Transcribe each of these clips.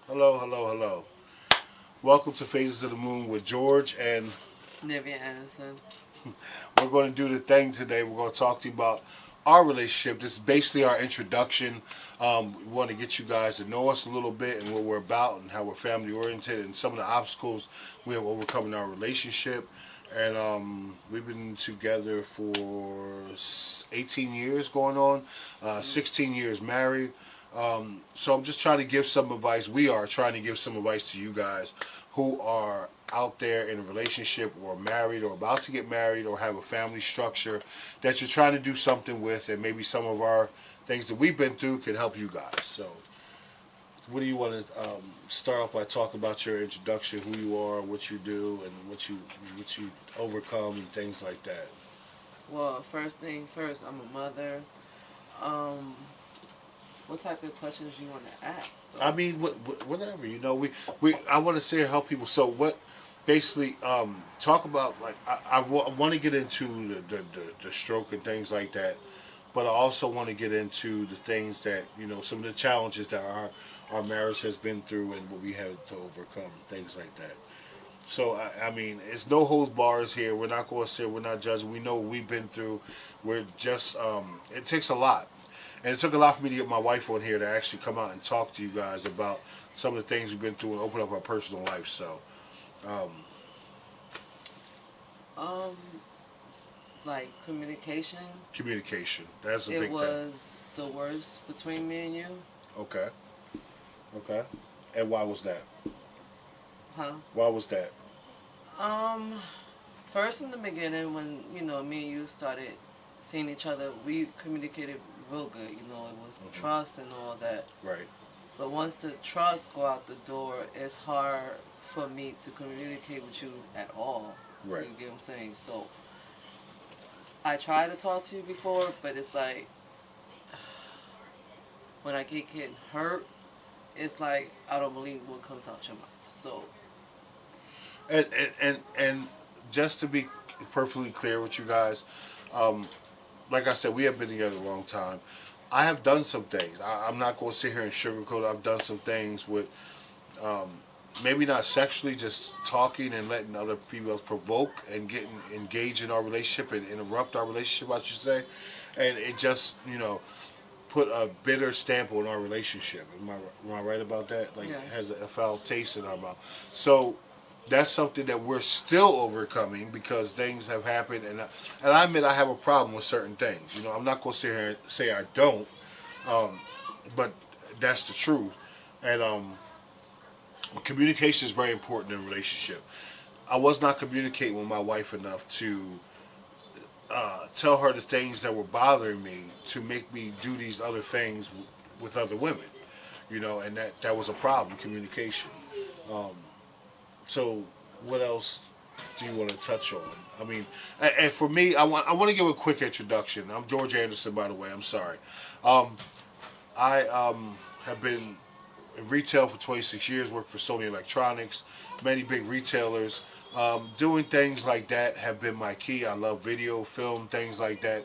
Hello, hello, hello. Welcome to Phases of the Moon with George, and Nivea Anderson. we're going to do the thing today. We're going to talk to you about our relationship. This is basically our introduction. We want to get you guys to know us a little bit and what we're about and how we're family oriented and some of the obstacles we have overcome in our relationship. And we've been together for 18 years going on, 16 years married. So I'm just trying to give some advice. We are trying to give some advice to you guys who are out there in a relationship or married or about to get married or have a family structure that you're trying to do something with, and maybe some of our things that we've been through can help you guys. So what do you want to start off by talking about your introduction, who you are, what you do, and what you overcome and things like that? Well, first thing first, I'm a mother. Um, what type of questions you want to ask? I mean, whatever, you know. We I want to say help people. So what? Basically, talk about like I want to get into the stroke and things like that, but I also want to get into the things that some of the challenges that our marriage has been through and what we had to overcome, things like that. So I mean, it's no holds bars here. We're not going to say we're not judging. We know what we've been through. We're just it takes a lot, and it took a lot for me to get my wife on here to actually come out and talk to you guys about some of the things we've been through and open up our personal life. So, um, Um, like communication. communication, that's a It big thing. was the worst between me and you. Okay, okay. And why was that? Huh? Why was that? Um, First in the beginning, when me and you started seeing each other, we communicated real good. It was trust and all that. Right, But once the trust go out the door, it's hard for me to communicate with you at all. right. You get what I'm saying? So I tried to talk to you before, but it's like when I get getting hurt, it's like I don't believe what comes out your mouth. So And just to be perfectly clear with you guys, um, like I said, we have been together a long time. I have done some things. I'm not going to sit here and sugarcoat it. I've done some things with um, maybe not sexually, just talking and letting other females provoke and getting engaged in our relationship and interrupt our relationship, I should say. And it just, put a bitter stamp on our relationship. Am I right about that? Like, it has yes. a foul taste in our mouth. So that's something that we're still overcoming because things have happened, and I admit I have a problem with certain things. I'm not going to sit here and say I don't, um, but that's the truth. And communication is very important in a relationship. I was not communicating with my wife enough to tell her the things that were bothering me to make me do these other things with other women. And that was a problem, communication. Um, so what else do you want to touch on? I mean, and for me, I want to give a quick introduction. I'm George Anderson, by the way. I'm sorry. Um, I have been in retail for 26 years. Worked for Sony Electronics, many big retailers. Doing things like that have been my key. I love video, film, things like that.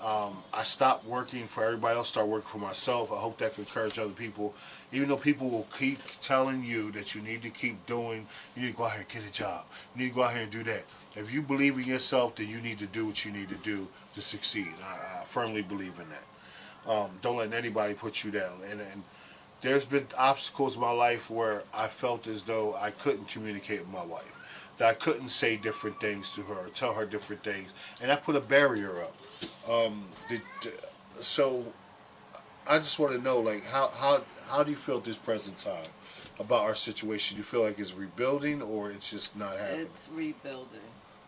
I stopped working for everybody else, started working for myself. I hope that can encourage other people. Even though people will keep telling you that you need to keep doing, you need to go out here and get a job. You need to go out here and do that. If you believe in yourself, then you need to do what you need to do to succeed. I firmly believe in that. Don't let anybody put you down. And there's been obstacles in my life where I felt as though I couldn't communicate with my wife, that I couldn't say different things to her or tell her different things, and that put a barrier up. So I just want to know, like, how do you feel at this present time about our situation? Do you feel like it's rebuilding or it's just not happening? It's rebuilding.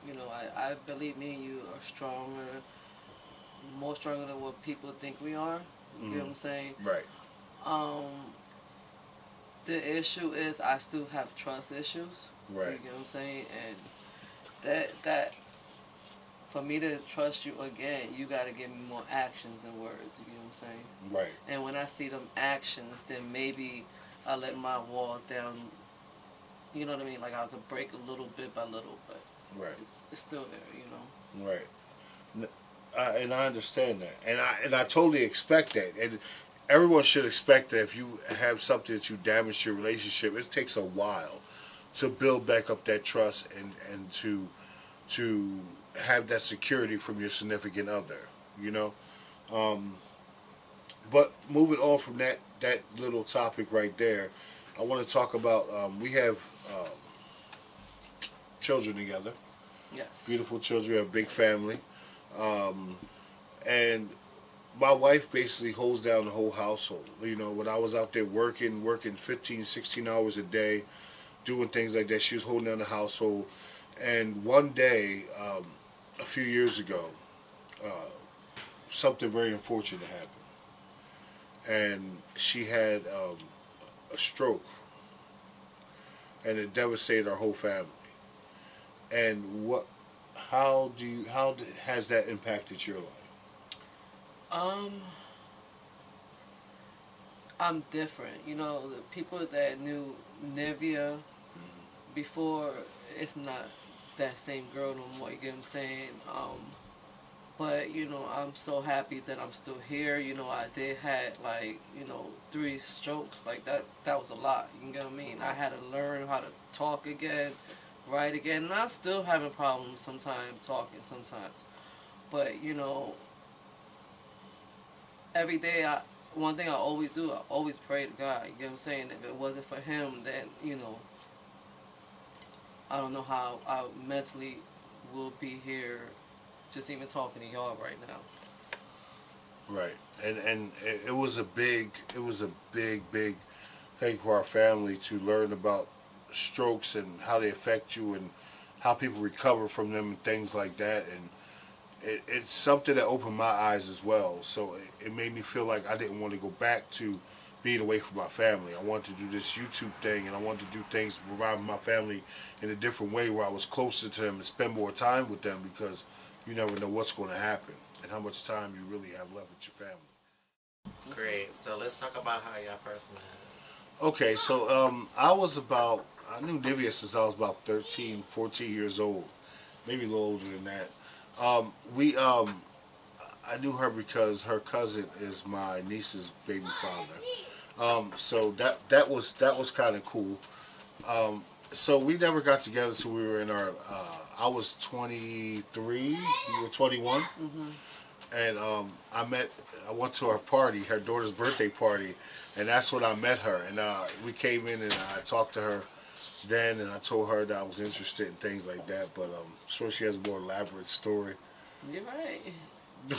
You know, I believe me and you are stronger, more stronger than what people think we are. You know what I'm saying? Right. Um, the issue is I still have trust issues. Right. You know what I'm saying? And that for me to trust you again, you got to give me more actions than words. You know what I'm saying? Right. And when I see them actions, then maybe I let my walls down. You know what I mean? Like I could break a little bit by little, but Right. it's still there. You know. Right. And I understand that, and I totally expect that, and everyone should expect that if you have something that you damage your relationship, it takes a while to build back up that trust and to have that security from your significant other, you know. But moving on from that little topic right there, I want to talk about we have children together, Yes. beautiful children, we have a big family. And my wife basically holds down the whole household. You know, when I was out there working 15, 16 hours a day, doing things like that, she was holding down the household. And one day, a few years ago, something very unfortunate happened. And she had a stroke. And it devastated our whole family. And how has that impacted your life? I'm different. You know, the people that knew Nivea before, it's not that same girl no more. You get what I'm saying? But you know, I'm so happy that I'm still here. You know, I did had like 3 strokes. Like that was a lot. You get what I mean? I had to learn how to talk again, write again, and I'm still having problems sometimes talking sometimes. But you know, every day one thing I always do, I always pray to God. You get what I'm saying? If it wasn't for Him, then I don't know how I mentally will be here, just even talking to y'all right now. Right, and it was a big thing for our family to learn about strokes and how they affect you and how people recover from them and things like that. And it's something that opened my eyes as well. So it made me feel like I didn't want to go back to being away from my family. I wanted to do this YouTube thing, and I wanted to do things to provide my family in a different way where I was closer to them and spend more time with them, because you never know what's going to happen and how much time you really have left with your family. Great. So let's talk about how y'all first met. Okay, so I knew Nivea since I was about 13, 14 years old, maybe a little older than that. I knew her because her cousin is my niece's baby father. So that was kind of cool. So we never got together until we were in our. I was 23. You were 21. And I went to her party, her daughter's birthday party, and that's when I met her. And we came in and I talked to her then, and I told her that I was interested in things like that. But I'm sure she has a more elaborate story. You're right.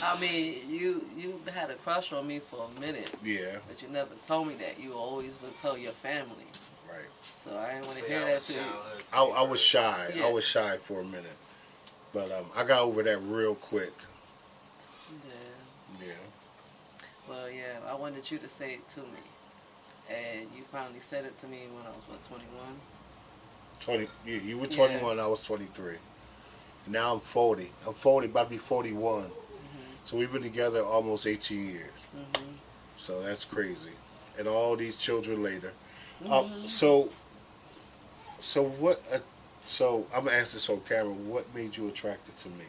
I mean, you had a crush on me for a minute. Yeah. But you never told me that. You always would tell your family. Right. So I didn't want to hear that too. I was shy. Yeah. I was shy for a minute. But I got over that real quick. Yeah. Yeah. Well, yeah, I wanted you to say it to me. And you finally said it to me when I was, 21? You were 21, I was 23. Now I'm 40. I'm 40, about to be 41. So we've been together almost 18 years. So that's crazy. And all these children later. So what? So I'm gonna ask this on camera. What made you attracted to me?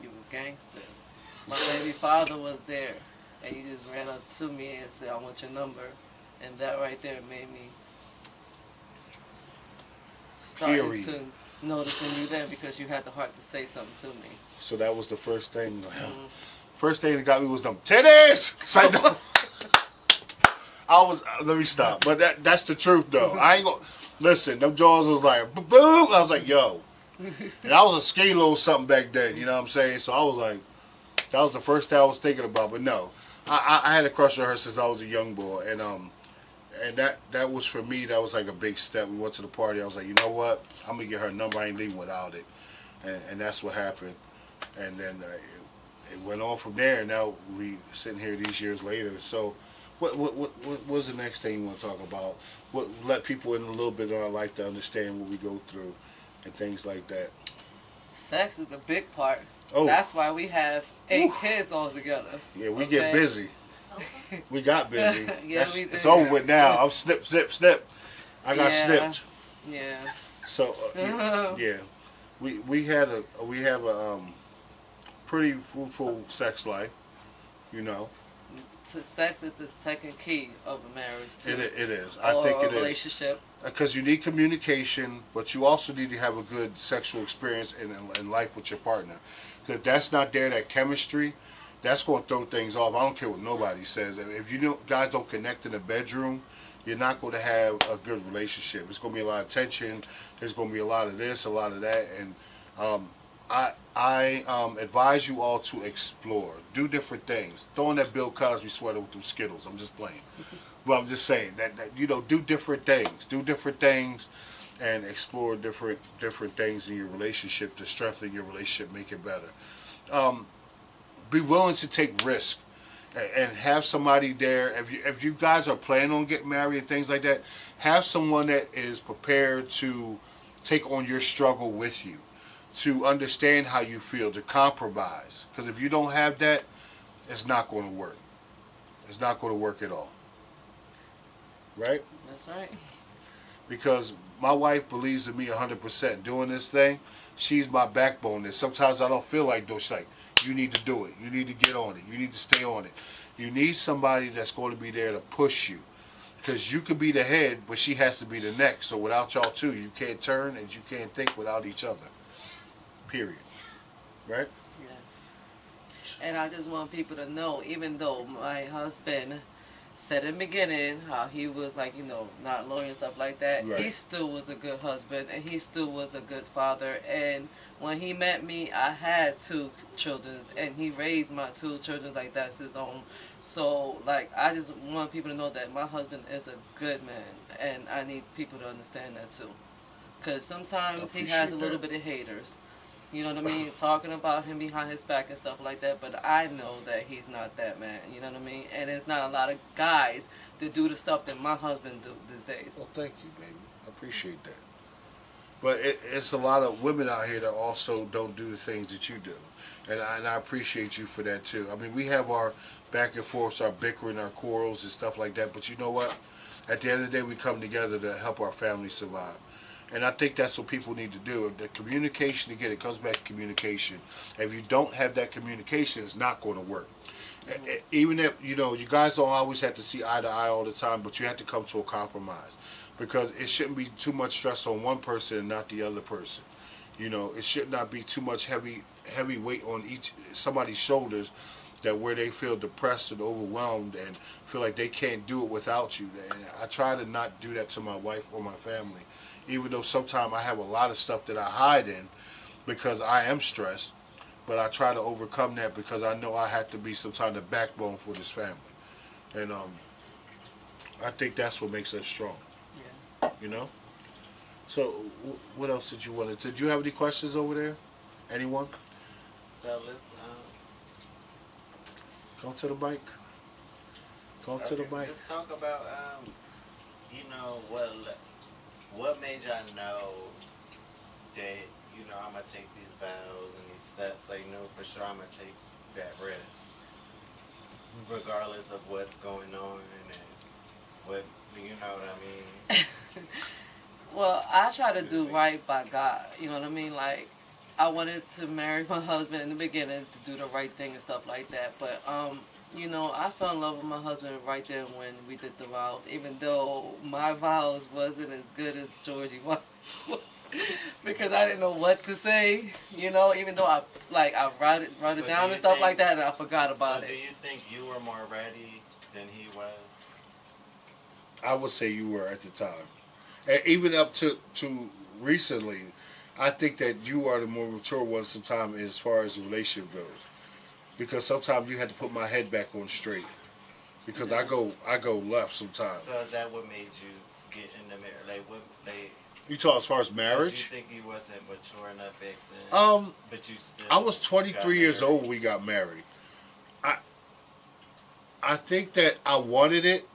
You was gangster. My baby father was there, and you just ran up to me and said, "I want your number," and that right there made me start to noticing you then, because you had the heart to say something to me. So that was the first thing. First thing that got me was them titties. It's like, Let me stop. But that's the truth though. I ain't gonna listen. Them jaws was like boom. I was like yo, and I was a skinny little something back then. You know what I'm saying? So I was like, that was the first thing I was thinking about. But no, I had a crush on her since I was a young boy, and that was for me. That was like a big step. We went to the party. I was like, you know what? I'm gonna get her number. I ain't leaving without it, and that's what happened. And then it went on from there. And now we sitting here these years later. So, what was the next thing you want to talk about? Let people in a little bit of our life to understand what we go through and things like that. Sex is the big part. Oh, that's why we have 8 kids all together. Yeah, we get busy. We got busy. Yeah, we did. It's over with now. I'm snip. I got snipped. Yeah. So yeah, we have a pretty fruitful sex life, you know. Sex is the second key of a marriage too. It is. I think it is. Or a relationship. Because you need communication, but you also need to have a good sexual experience in life with your partner. Because if that's not there, that chemistry, that's going to throw things off. I don't care what nobody says. If guys don't connect in the bedroom, you're not going to have a good relationship. It's going to be a lot of tension. There's going to be a lot of this, a lot of that. And I advise you all to explore. Do different things. Throw on that Bill Cosby sweater with them Skittles. I'm just playing. But I'm just saying that do different things. Do different things and explore different things in your relationship to strengthen your relationship, make it better. Be willing to take risk and have somebody there. If you guys are planning on getting married and things like that, have someone that is prepared to take on your struggle with you, to understand how you feel, to compromise. Because if you don't have that, it's not going to work. It's not going to work at all. Right? That's right. Because my wife believes in me 100%. Doing this thing, she's my backbone. And sometimes I don't feel like, though, she's like, you need to do it. You need to get on it. You need to stay on it. You need somebody that's going to be there to push you. Because you could be the head, but she has to be the neck. So without y'all two, you can't turn and you can't think without each other. Period. Right? Yes. And I just want people to know, even though my husband said in the beginning how he was like, not loyal and stuff like that, right. He still was a good husband and he still was a good father. And when he met me, I had 2 children and he raised my 2 children like that's his own. So, I just want people to know that my husband is a good man, and I need people to understand that too. Because sometimes he has a little bit of haters. You know what I mean? Talking about him behind his back and stuff like that. But I know that he's not that man. You know what I mean? And it's not a lot of guys that do the stuff that my husband do these days. Well, thank you, baby. I appreciate that. But it's a lot of women out here that also don't do the things that you do. And I appreciate you for that, too. I mean, we have our back and forth, our bickering, our quarrels and stuff like that. But you know what? At the end of the day, we come together to help our family survive. And I think that's what people need to do. The communication, again, it comes back to communication. If you don't have that communication, it's not going to work. Even if, you guys don't always have to see eye to eye all the time, but you have to come to a compromise. Because it shouldn't be too much stress on one person and not the other person. It should not be too much heavy weight on somebody's shoulders that where they feel depressed and overwhelmed and feel like they can't do it without you. And I try to not do that to my wife or my family. Even though sometimes I have a lot of stuff that I hide in because I am stressed, but I try to overcome that because I know I have to be sometimes the backbone for this family. And I think that's what makes us strong. Yeah. So what else did you want to? Did you have any questions over there? Anyone? So let's Come to the mic. Come to the mic. Just talk about what made y'all know that I'm gonna take these vows and these steps. For sure I'm gonna take that risk, regardless of what's going on and what what I mean. Well, I try to do right by God. You know what I mean? I wanted to marry my husband in the beginning to do the right thing and stuff like that. But I fell in love with my husband right then when we did the vows, even though my vows wasn't as good as Georgie was. Because I didn't know what to say, even though I wrote it down and stuff like that and I forgot about it. So do you think you were more ready than he was? I would say you were at the time, and even up to recently. I think that you are the more mature one sometimes as far as the relationship goes, because sometimes you had to put my head back on straight because I go left sometimes. So is that what made you get in the marriage? Like what? Like You talk as far as 'cause marriage. you think you wasn't mature enough back then, but you still. I was got 23 years married? old when we got married. I I think that I wanted it,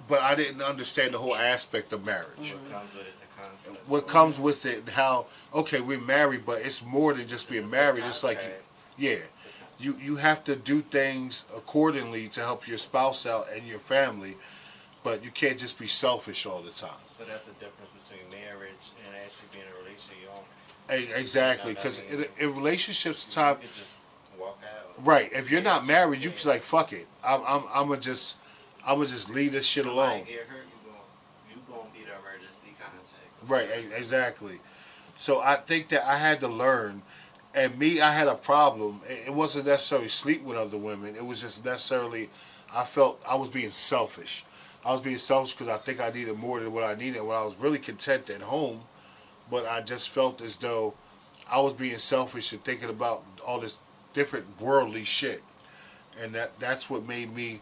but I didn't understand the whole aspect of marriage. What comes with it? The concept. What comes with it, and how okay we're married, but it's more than just being It's a married. It's like contract. yeah, It's a contract. you have to do things accordingly to help your spouse out and your family, but you can't just be selfish all the time. So that's the difference between marriage and actually being in a relationship. You don't. Exactly, You know what because I mean? in relationships, You time could just walk out. right. If you're not Yeah, married, you yeah. can like fuck it. I'm gonna just leave this shit Somebody alone. get hurt, you gonna be the emergency contact. Right, exactly. So I think that I had to learn, and me, I had a problem. It wasn't necessarily sleep with other women. It was just necessarily, I felt I was being selfish. I was being selfish because I think I needed more than what I needed when I was really content at home. But I just felt as though I was being selfish and thinking about all this different worldly shit. And that's what made me,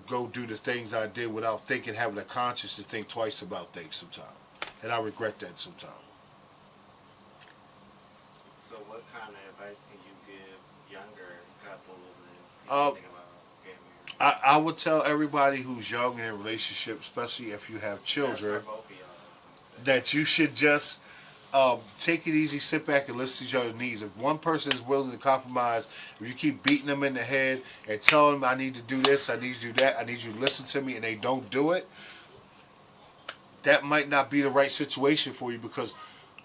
go do the things I did without thinking, having a conscience to think twice about things sometimes. And I regret that sometimes. So what kind of advice can you give younger couples and Uh, people thinking about getting married? I would tell everybody who's young and in a relationship, especially if you have That's children, for both of y'all. that you should just take it easy, sit back, and listen to each other's needs. If one person is willing to compromise, if you keep beating them in the head and telling them, I need to do this, I need to do that, I need you to listen to me, and they don't do it, that might not be the right situation for you, because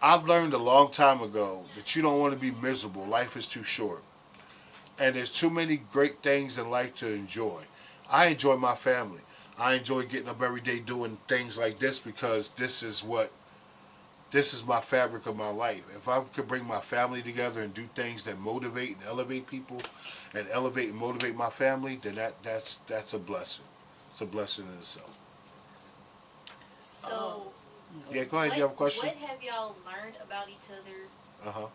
I've learned a long time ago that you don't want to be miserable. Life is too short. And there's too many great things in life to enjoy. I enjoy my family. I enjoy getting up every day doing things like this because this is my fabric of my life. If I could bring my family together and do things that motivate and elevate people and elevate and motivate my family, then that's a blessing. It's a blessing in itself. So, Yeah, go ahead. You have a question? what have y'all learned about each other? Uh-huh.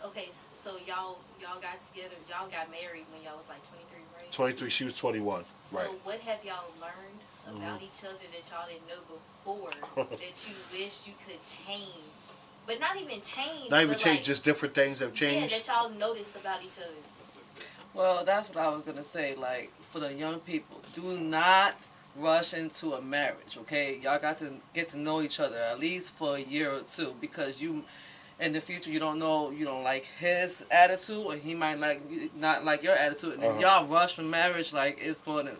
Okay, so y'all got together, y'all got married when y'all was like 23, right? 23, she was 21. So Right. what have y'all learned about each other that y'all didn't know before that you wish you could change? But not even change. Not even but change, like, just different things have changed. Yeah, that y'all noticed about each other. Well, that's what I was gonna say. Like for the young people, do not rush into a marriage. Okay, y'all got to get to know each other at least for a year or two, because in the future you don't know, you don't like his attitude, or he might not like your attitude, and if y'all rush for marriage, like it's going to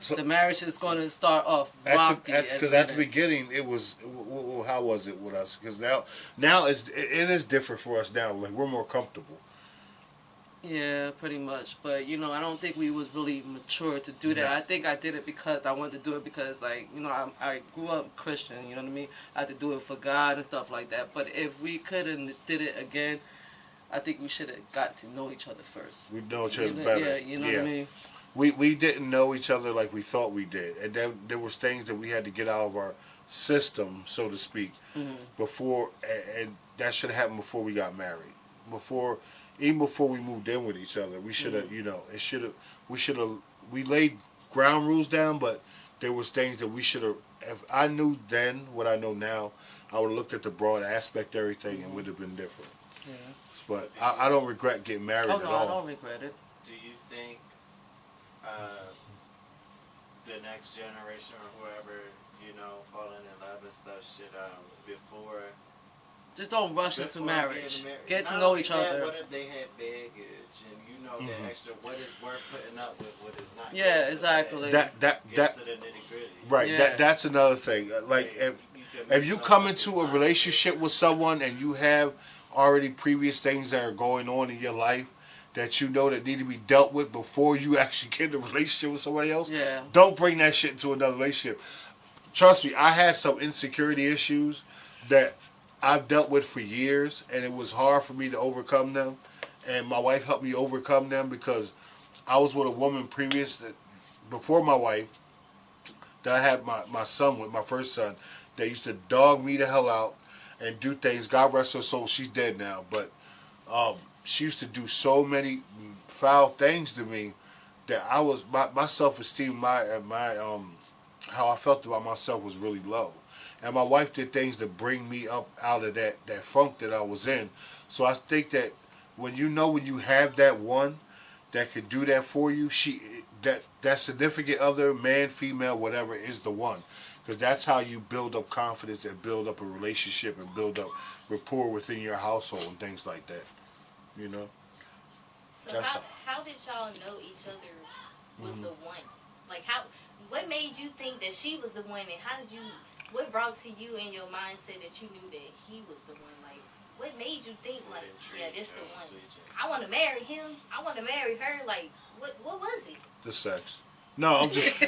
So- the marriage is going to start off rocky. Because at the beginning it was, how was it with us? Because now it is different for us now. Like we're more comfortable. Yeah, pretty much. But I don't think we was really mature to do that. No. I think I did it because I wanted to do it because, I grew up Christian. You know what I mean? I had to do it for God and stuff like that. But if we could have did it again, I think we should have got to know each other first. We know each other You know- better. Yeah, you know what I mean? We didn't know each other like we thought we did, and then there was things that we had to get out of our system, so to speak, before, and that should have happened before we got married. Even before we moved in with each other, we should have, we laid ground rules down, but there was things that we should have. If I knew then what I know now, I would have looked at the broad aspect of everything and would have been different. Yeah. But I don't regret getting married Oh at no, all. I don't regret it. Do you think the next generation or whoever, falling in love and stuff should before Just don't rush into before marriage. getting married? Get to Not know only each that, other. What if they had baggage and the extra what is worth putting up with, what is not? Yeah, Get to exactly. That Get to the nitty gritty. right. Yeah. That's another thing. Like if you come into a relationship with someone and you have already previous things that are going on in your life that you know that need to be dealt with before you actually get in a relationship with somebody else, Yeah. don't bring that shit into another relationship. Trust me, I had some insecurity issues that I've dealt with for years, and it was hard for me to overcome them. And my wife helped me overcome them because I was with a woman before my wife, that I had my son with, my first son, that used to dog me the hell out and do things. God rest her soul, she's dead now, but she used to do so many foul things to me that I was my self esteem, my how I felt about myself was really low. And my wife did things to bring me up out of that funk that I was in. So I think that when you have that one that could do that for you, that significant other, man, female, whatever, is the one. Because that's how you build up confidence and build up a relationship and build up rapport within your household and things like that. You know? So That's how did y'all know each other was the one? Like what made you think that she was the one, and what brought to you in your mindset that you knew that he was the one? Like, what made you think like, yeah, this the one? I want to marry him. I want to marry her. Like, what was it? The sex. No, I'm just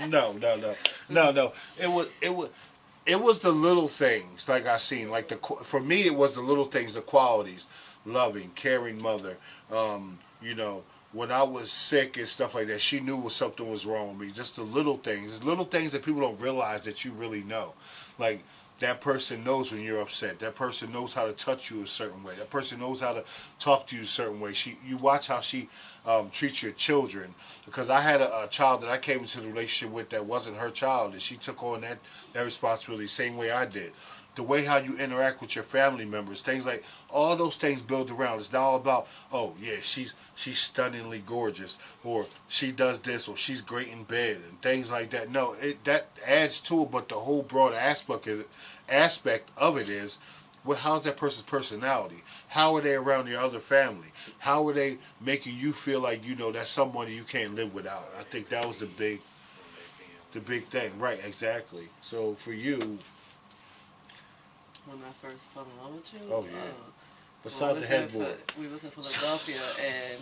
no. It was the little things, like I seen. Like for me, it was the little things, the qualities, loving, caring mother. You know, when I was sick and stuff like that, she knew something was wrong with me. Just the little things. There's little things that people don't realize that you really know. Like, that person knows when you're upset. That person knows how to touch you a certain way. That person knows how to talk to you a certain way. You watch how she treats your children. Because I had a child that I came into the relationship with that wasn't her child, and she took on that responsibility the same way I did. The way how you interact with your family members, things like all those things build around. It's not all about, oh yeah, she's stunningly gorgeous, or she does this, or she's great in bed, and things like that. No, that adds to it, but the whole broad aspect of it is, well, how's that person's personality? How are they around your other family? How are they making you feel like that's somebody you can't live without? I think that was the big thing, right? Exactly. So for you. When I first fell in love with you. Oh yeah. Beside the headboard. We was in Philadelphia, and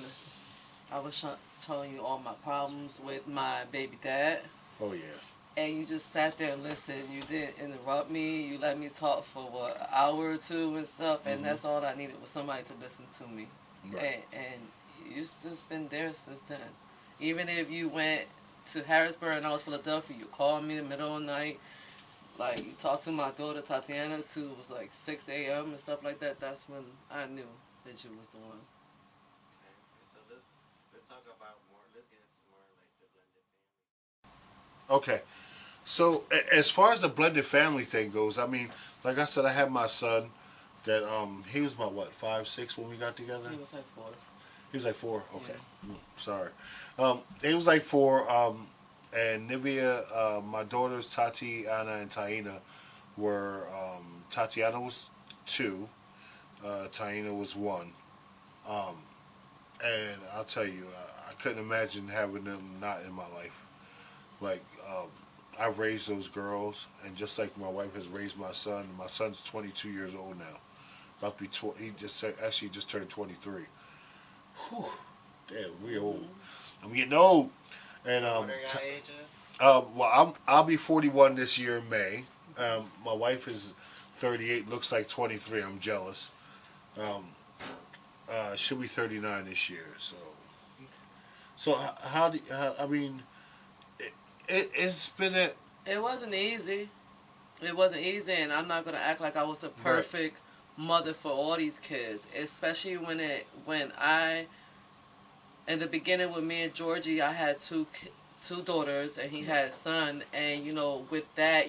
I was telling you all my problems with my baby dad. Oh yeah. And you just sat there and listened. You didn't interrupt me. You let me talk for an hour or two and stuff, and that's all I needed was somebody to listen to me. Right. And you've just been there since then. Even if you went to Harrisburg and I was Philadelphia, you called me in the middle of the night. Like, you talked to my daughter, Tatiana, too. It was like 6 a.m. and stuff like that. That's when I knew that you was the one. Okay, so let's talk about more. Let's get into more like the blended family. Okay. So, as far as the blended family thing goes, I mean, like I said, I had my son that, he was about, 5, 6 when we got together? He was like 4. He was like 4? Okay. Yeah. Sorry. He was like 4, and Nivea, my daughters Tatiana and Taina were, Tatiana was 2, Taina was 1. And I'll tell you, I couldn't imagine having them not in my life. Like, I raised those girls, and just like my wife has raised my son's 22 years old now. About to be he just turned 23. Whew, damn, we old. I'm getting old. And so what are your ages? Well, I'll be 41 this year in May. My wife is 38, looks like 23. I'm jealous. She'll be 39 this year. So I mean, it's been It wasn't easy. It wasn't easy, and I'm not gonna act like I was a perfect mother for all these kids, especially when I. In the beginning with me and Georgie, I had two daughters, and he had a son. And, with that,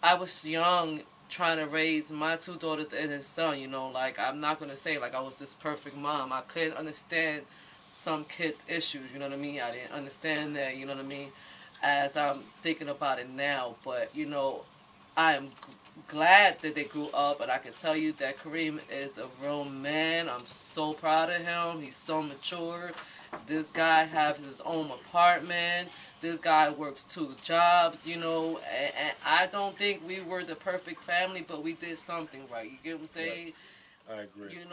I was young trying to raise my 2 daughters and his son, Like, I'm not going to say, like, I was this perfect mom. I couldn't understand some kids' issues, you know what I mean? I didn't understand that, you know what I mean? As I'm thinking about it now. But, I am glad that they grew up, and I can tell you that Kareem is a real man. I'm so proud of him. He's so mature. This guy has his own apartment. This guy works 2 jobs, and I don't think we were the perfect family, but we did something right. You get what I'm saying? Right. I agree. And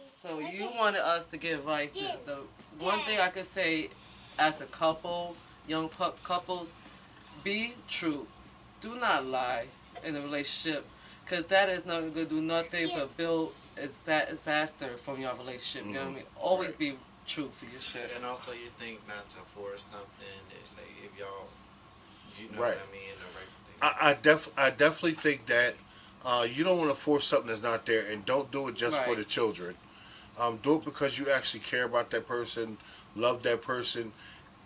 so you wanted us to give advices. The one thing I could say as a couple, young couples, be true. Do not lie in a relationship, because that is not going to do nothing but build a disaster from your relationship. You know what I mean? Always be truth for your shit. And also, you think not to force something that, like, if y'all, you know Right. what I mean, the right thing. I definitely think that you don't want to force something that's not there, and don't do it just for Right. the children. Do it because you actually care about that person, love that person.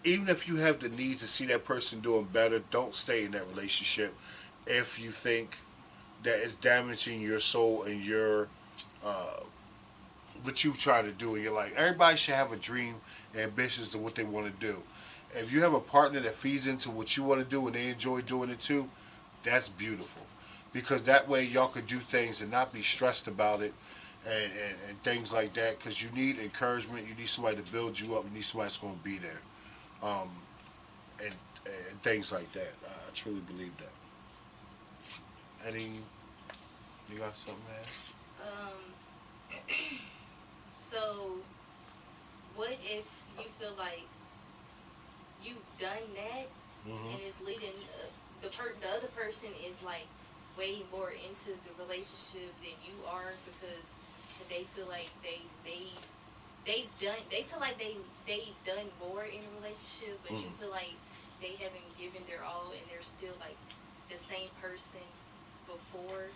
Even if you have the need to see that person doing better, don't stay in that relationship if you think that it's damaging your soul and your uh, what you try to do in your life. Everybody should have a dream and ambitions to what they want to do. If you have a partner that feeds into what you want to do and they enjoy doing it too, that's beautiful. Because that way y'all could do things and not be stressed about it and things like that. Because you need encouragement, you need somebody to build you up, you need somebody that's going to be there. Um, and, and things like that. I truly believe that. Any, you got something to add? So, what if you feel like you've done that and it's leading the other person is like way more into the relationship than you are because they feel like they feel like they done more in a relationship, but you feel like they haven't given their all and they're still like the same person before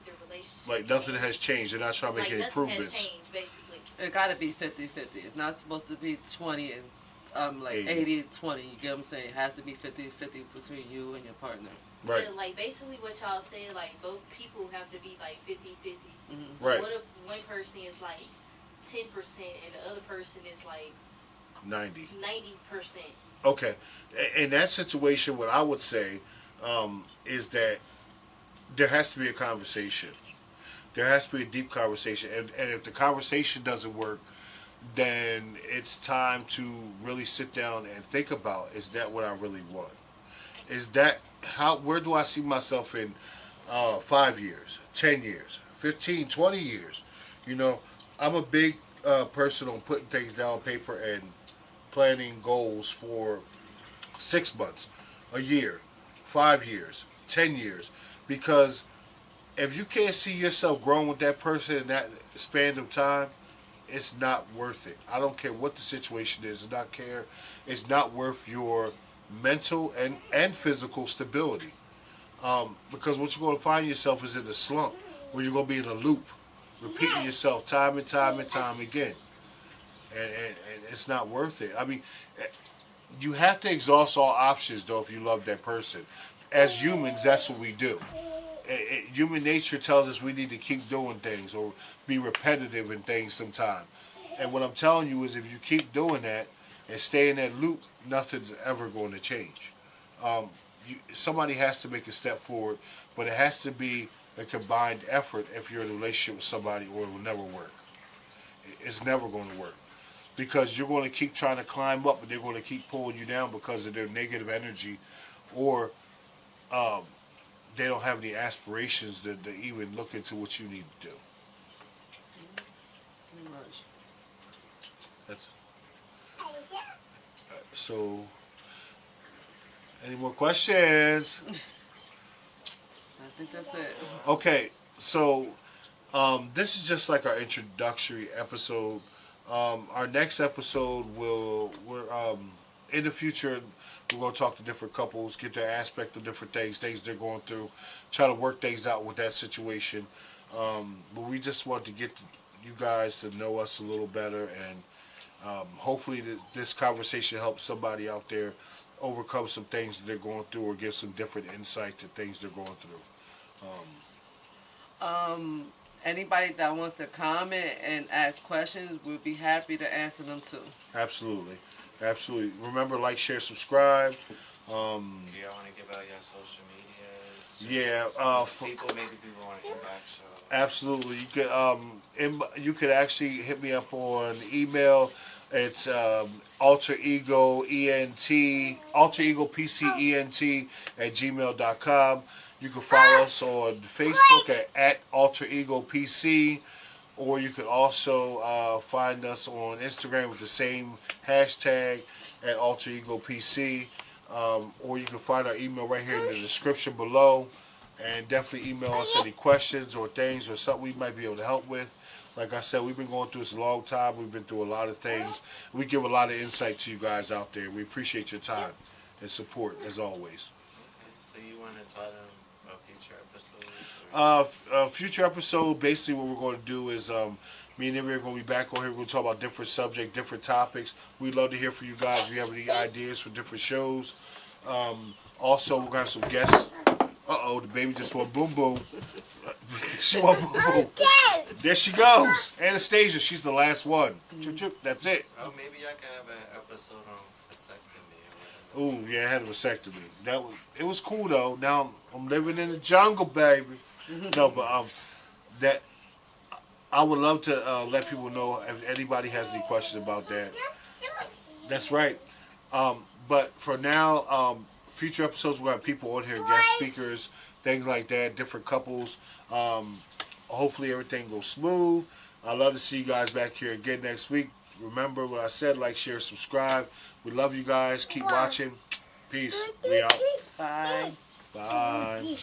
the relationship. Like nothing has changed. They're not trying to make like any nothing improvements. has changed basically. It gotta be 50-50. It's not supposed to be 20 and like 80-20. You get what I'm saying? It has to be 50-50 between you and your partner. Right. Yeah, like basically what y'all said, like both people have to be like 50-50. So Right. what if one person is like 10% and the other person is like 90. 90%? Okay. In that situation, what I would say is that there has to be a conversation. There has to be a deep conversation. And if the conversation doesn't work, then it's time to really sit down and think about, is that what I really want? Is that where do I see myself in 5 years, 10 years, 15, 20 years? You know, I'm a big person on putting things down on paper and planning goals for 6 months, a year, 5 years, 10 years. Because if you can't see yourself growing with that person in that span of time, it's not worth it. I don't care what the situation is. It's not worth your mental and physical stability. Because what you're going to find yourself is in a slump where you're going to be in a loop, repeating yourself time and time and time again. And it's not worth it. I mean, you have to exhaust all options, though, if you love that person. As humans, that's what we do. Human nature tells us we need to keep doing things or be repetitive in things sometime. And what I'm telling you is if you keep doing that and stay in that loop, nothing's ever going to change. Somebody has to make a step forward, but it has to be a combined effort if you're in a relationship with somebody or it will never work. It's never going to work. Because you're going to keep trying to climb up, but they're going to keep pulling you down because of their negative energy, or they don't have any aspirations to even look into what you need to do. Pretty much. That's so. Any more questions? I think that's it. Okay, so this is just like our introductory episode. Our next episode we're in the future. We're going to talk to different couples, get their aspect of different things they're going through, try to work things out with that situation. But we just want to get you guys to know us a little better, and hopefully this conversation helps somebody out there overcome some things that they're going through or give some different insight to things they're going through. Anybody that wants to comment and ask questions, we'll be happy to answer them too. Absolutely. Absolutely. Remember, like, share, subscribe. Do y'all want to give out your social media? People want to interact. So. Absolutely. You could actually hit me up on email. It's alter ego pcent at gmail.com. You can follow us on Facebook at alter ego pc, or you could also find us on Instagram with the same hashtag at alter ego pc, or you can find our email right here in the description below. And definitely email us any questions or things or something we might be able to help with. Like I said, we've been going through this a long time. We've been through a lot of things. We give a lot of insight to you guys out there. We appreciate your time and support, as always. Okay, so you want to tell them about future episodes? Future episode, basically what we're going to do is me and Nivea are going to be back on here. We're going to talk about different subjects, different topics. We'd love to hear from you guys if you have any ideas for different shows. Also, we're going to have some guests. Uh-oh, the baby just went boom boom. She went boom boom. There she goes. Anastasia, she's the last one. Chip, chip, that's it. Oh, maybe y'all can have an episode on vasectomy or whatever. Ooh, yeah, I had a vasectomy. It was cool though. Now I'm living in the jungle, baby. No, but that I would love to let people know if anybody has any questions about that. That's right. But for now, future episodes we'll have people on here, guest speakers, things like that, different couples. Hopefully everything goes smooth. I'd love to see you guys back here again next week. Remember what I said, like, share, subscribe. We love you guys. Keep watching. Peace. We out. Bye. Bye.